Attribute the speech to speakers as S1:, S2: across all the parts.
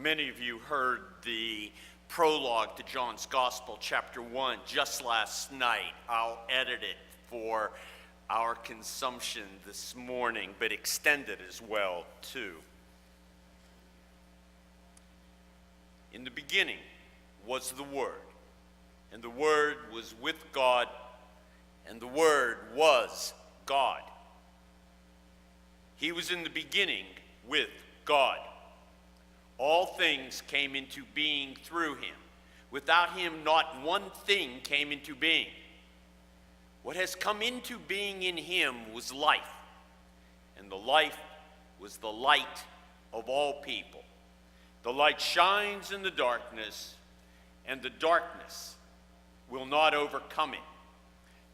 S1: Many of you heard the prologue to John's Gospel, chapter 1, just last night. I'll edit it for our consumption this morning, but extend it as well, too. In the beginning was the Word, and the Word was with God, and the Word was God. He was in the beginning with God. All things came into being through him. Without him, not one thing came into being. What has come into being in him was life, and the life was the light of all people. The light shines in the darkness, and the darkness will not overcome it.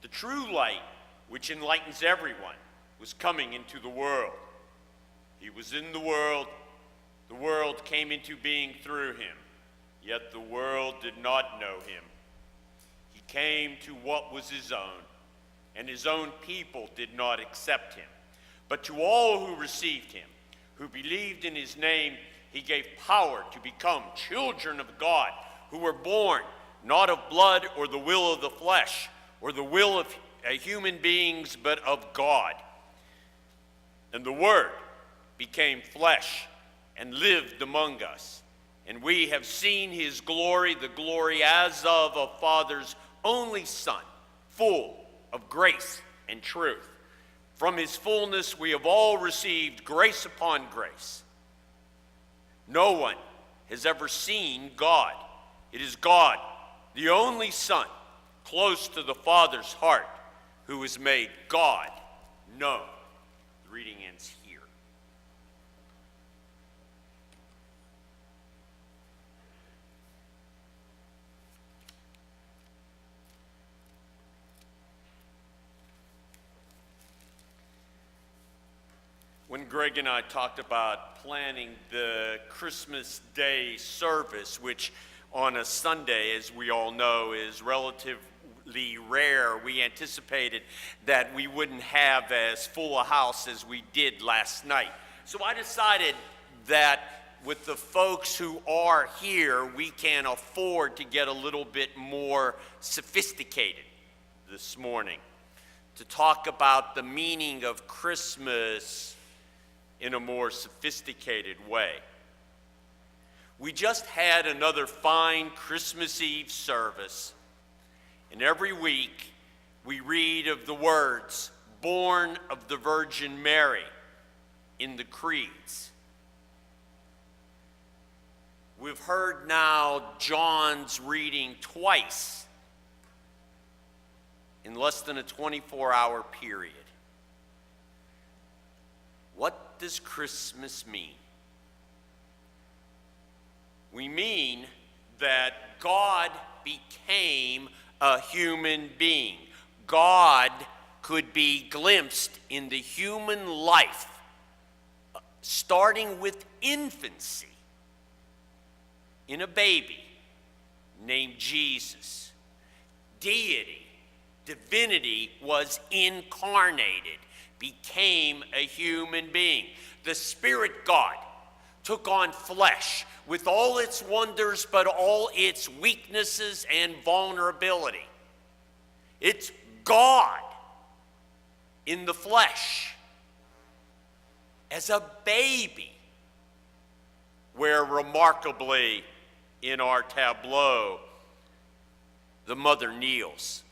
S1: The true light, which enlightens everyone, was coming into the world. He was in the world came into being through him, yet the world did not know him. He came to what was his own, and his own people did not accept him. But to all who received him, who believed in his name, he gave power to become children of God, who were born not of blood or the will of the flesh, or the will of human beings, but of God. And the Word became flesh and lived among us. And we have seen his glory, the glory as of a Father's only Son, full of grace and truth. From his fullness we have all received grace upon grace. No one has ever seen God. It is God, the only Son, close to the Father's heart, who has made God known. The reading ends here. When Greg and I talked about planning the Christmas Day service, which on a Sunday, as we all know, is relatively rare, we anticipated that we wouldn't have as full a house as we did last night. So I decided that with the folks who are here, we can afford to get a little bit more sophisticated this morning to talk about the meaning of Christmas in a more sophisticated way. We just had another fine Christmas Eve service, and every week we read of the words, "born of the Virgin Mary," in the creeds. We've heard now John's reading twice in less than a 24-hour period. What does Christmas mean? We mean that God became a human being. God could be glimpsed in the human life, starting with infancy, in a baby named Jesus. Deity, divinity was incarnated, became a human being. The Spirit God took on flesh with all its wonders, but all its weaknesses and vulnerability. It's God in the flesh as a baby, where remarkably in our tableau, the mother kneels.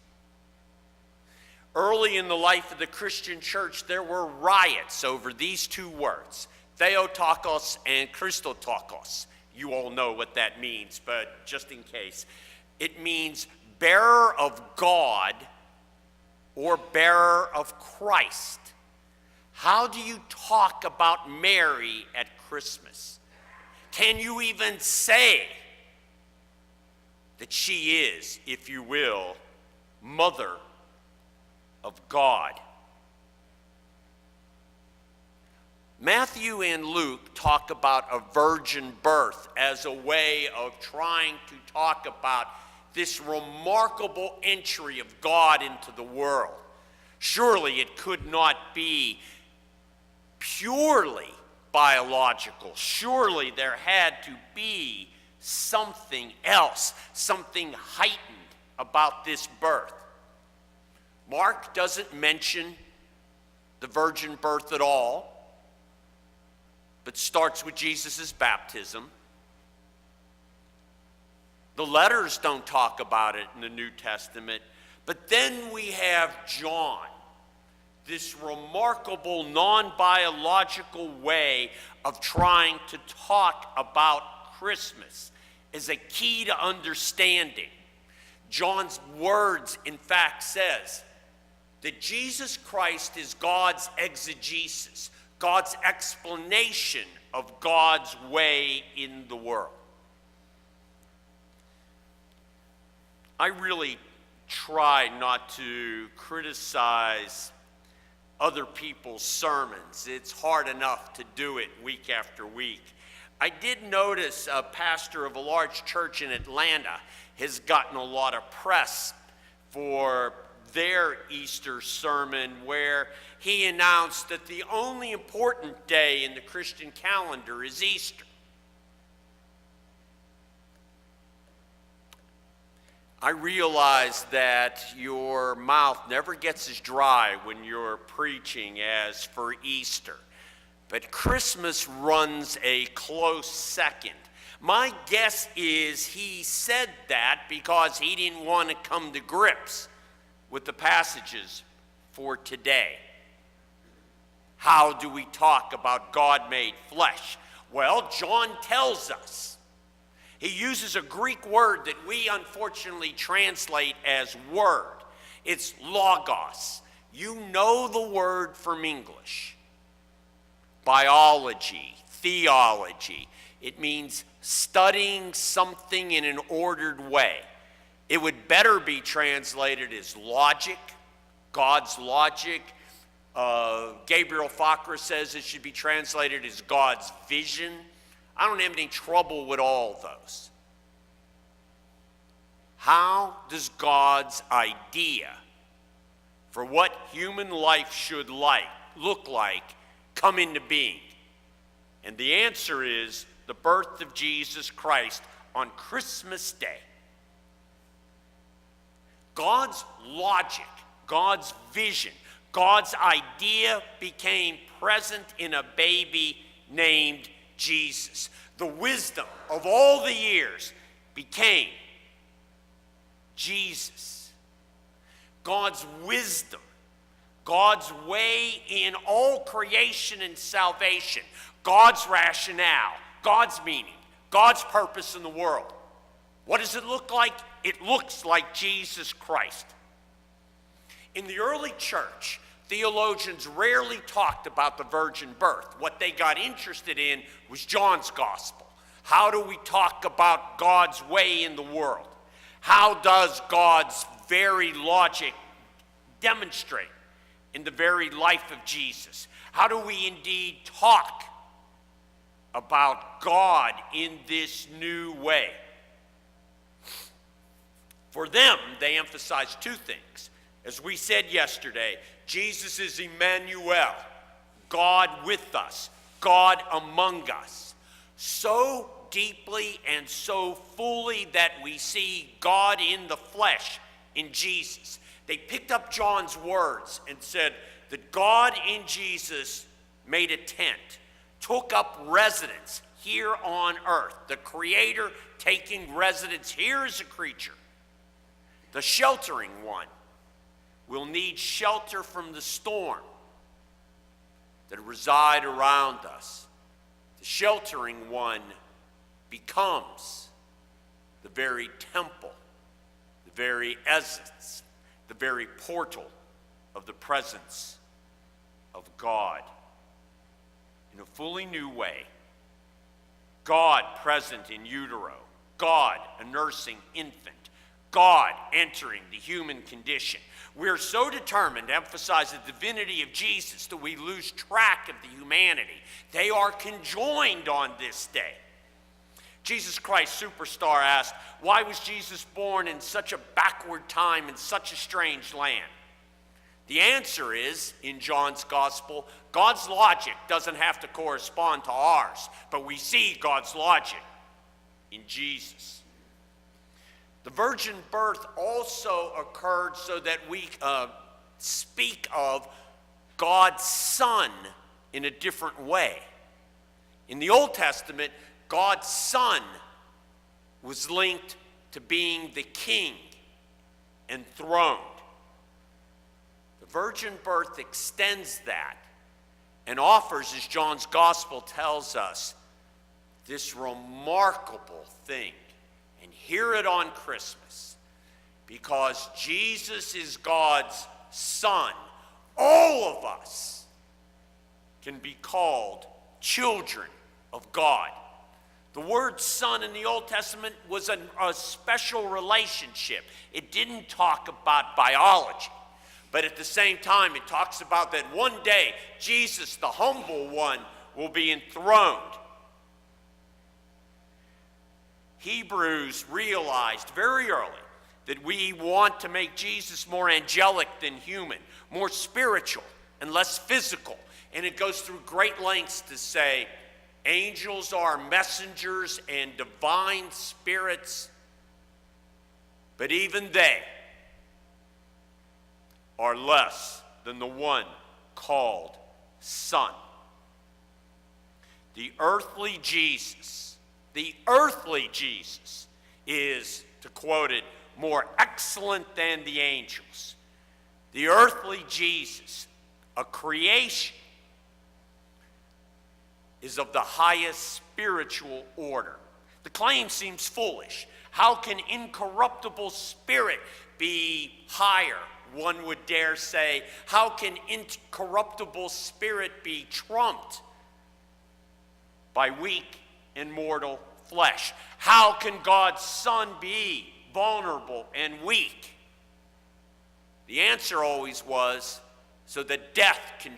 S1: Early in the life of the Christian church, there were riots over these two words, Theotokos and Christotokos. You all know what that means, but just in case. It means bearer of God or bearer of Christ. How do you talk about Mary at Christmas? Can you even say that she is, if you will, mother of God? Matthew and Luke talk about a virgin birth as a way of trying to talk about this remarkable entry of God into the world. Surely it could not be purely biological. Surely there had to be something else, something heightened about this birth. Mark doesn't mention the virgin birth at all, but starts with Jesus' baptism. The letters don't talk about it in the New Testament, but then we have John, this remarkable non-biological way of trying to talk about Christmas as a key to understanding. John's words, in fact, says that Jesus Christ is God's exegesis, God's explanation of God's way in the world. I really try not to criticize other people's sermons. It's hard enough to do it week after week. I did notice a pastor of a large church in Atlanta has gotten a lot of press for their Easter sermon, where he announced that the only important day in the Christian calendar is Easter. I realize that your mouth never gets as dry when you're preaching as for Easter, but Christmas runs a close second. My guess is he said that because he didn't want to come to grips with the passages for today. How do we talk about God made flesh? Well, John tells us. He uses a Greek word that we unfortunately translate as word. It's logos. You know the word from English. Biology, theology. It means studying something in an ordered way. It would better be translated as logic, God's logic. Gabriel Fakra says it should be translated as God's vision. I don't have any trouble with all those. How does God's idea for what human life should look like come into being? And the answer is the birth of Jesus Christ on Christmas Day. God's logic, God's vision, God's idea became present in a baby named Jesus. The wisdom of all the years became Jesus. God's wisdom, God's way in all creation and salvation, God's rationale, God's meaning, God's purpose in the world. What does it look like? It looks like Jesus Christ. In the early church, theologians rarely talked about the virgin birth. What they got interested in was John's gospel. How do we talk about God's way in the world? How does God's very logic demonstrate in the very life of Jesus? How do we indeed talk about God in this new way? For them, they emphasize two things. As we said yesterday, Jesus is Emmanuel, God with us, God among us, so deeply and so fully that we see God in the flesh in Jesus. They picked up John's words and said that God in Jesus made a tent, took up residence here on earth, the Creator taking residence here as a creature. The sheltering one will need shelter from the storm that reside around us. The sheltering one becomes the very temple, the very essence, the very portal of the presence of God. In a fully new way, God present in utero, God a nursing infant, God entering the human condition. We're so determined to emphasize the divinity of Jesus that we lose track of the humanity. They are conjoined on this day. Jesus Christ Superstar asked, why was Jesus born in such a backward time in such a strange land? The answer is, in John's gospel, God's logic doesn't have to correspond to ours, but we see God's logic in Jesus. The virgin birth also occurred so that we speak of God's Son in a different way. In the Old Testament, God's Son was linked to being the king, enthroned. The virgin birth extends that and offers, as John's gospel tells us, this remarkable thing. And hear it on Christmas, because Jesus is God's Son. All of us can be called children of God. The word son in the Old Testament was a special relationship. It didn't talk about biology, but at the same time it talks about that one day Jesus, the humble one, will be enthroned. Hebrews realized very early that we want to make Jesus more angelic than human, more spiritual and less physical. And it goes through great lengths to say angels are messengers and divine spirits, but even they are less than the one called Son. The earthly Jesus is, to quote it, more excellent than the angels. The earthly Jesus, a creation, is of the highest spiritual order. The claim seems foolish. How can incorruptible spirit be higher? One would dare say, how can incorruptible spirit be trumped by weak and mortal flesh? How can God's Son be vulnerable and weak? The answer always was so that death can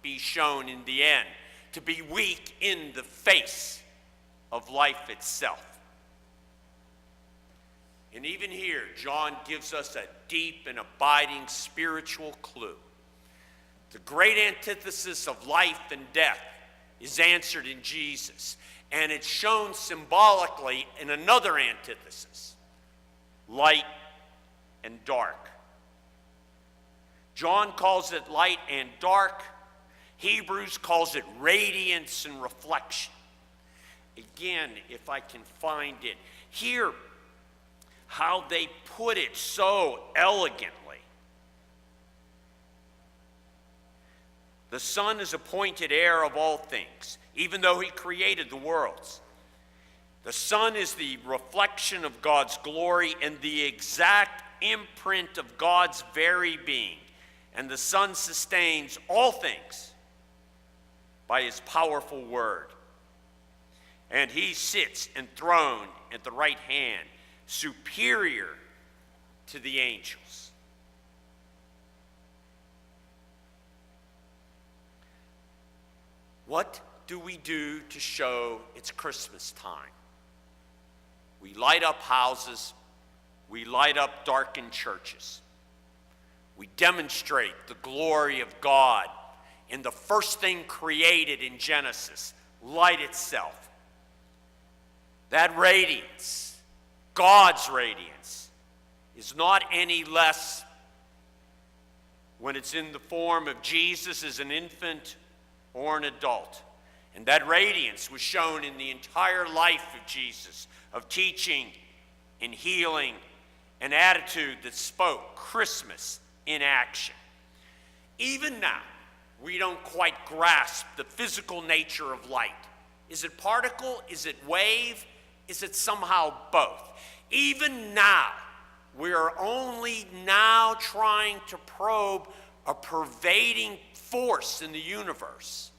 S1: be shown in the end, to be weak in the face of life itself. And even here, John gives us a deep and abiding spiritual clue. The great antithesis of life and death is answered in Jesus, and it's shown symbolically in another antithesis, light and dark. John calls it light and dark. Hebrews calls it radiance and reflection. Again, if I can find it, hear how they put it so elegantly. The Son is appointed heir of all things, even though he created the worlds. The Son is the reflection of God's glory and the exact imprint of God's very being. And the Son sustains all things by his powerful word. And he sits enthroned at the right hand, superior to the angels. What do we do to show it's Christmas time? We light up houses. We light up darkened churches. We demonstrate the glory of God in the first thing created in Genesis, light itself. That radiance, God's radiance, is not any less when it's in the form of Jesus as an infant or an adult. And that radiance was shown in the entire life of Jesus, of teaching and healing, an attitude that spoke Christmas in action. Even now, we don't quite grasp the physical nature of light. Is it particle? Is it wave? Is it somehow both? Even now, we are only now trying to probe a pervading force in the universe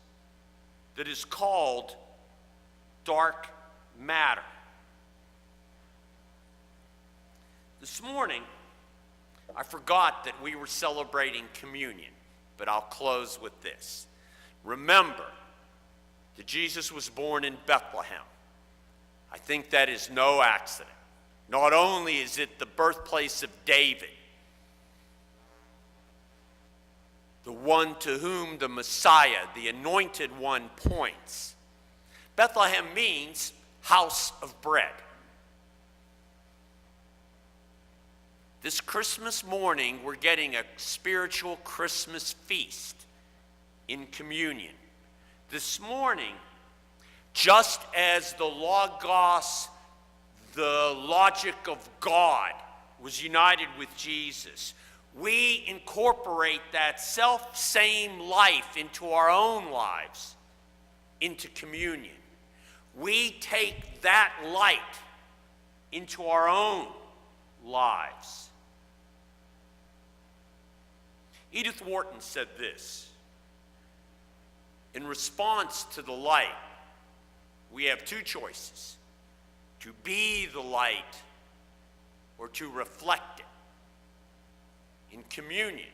S1: that is called dark matter. This morning, I forgot that we were celebrating communion, but I'll close with this. Remember that Jesus was born in Bethlehem. I think that is no accident. Not only is it the birthplace of David, the one to whom the Messiah, the anointed one, points. Bethlehem means house of bread. This Christmas morning, we're getting a spiritual Christmas feast in communion. This morning, just as the Logos, the logic of God, was united with Jesus, we incorporate that self-same life into our own lives, into communion. We take that light into our own lives. Edith Wharton said this: in response to the light, we have two choices: to be the light or to reflect it. In communion,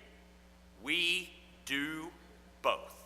S1: we do both.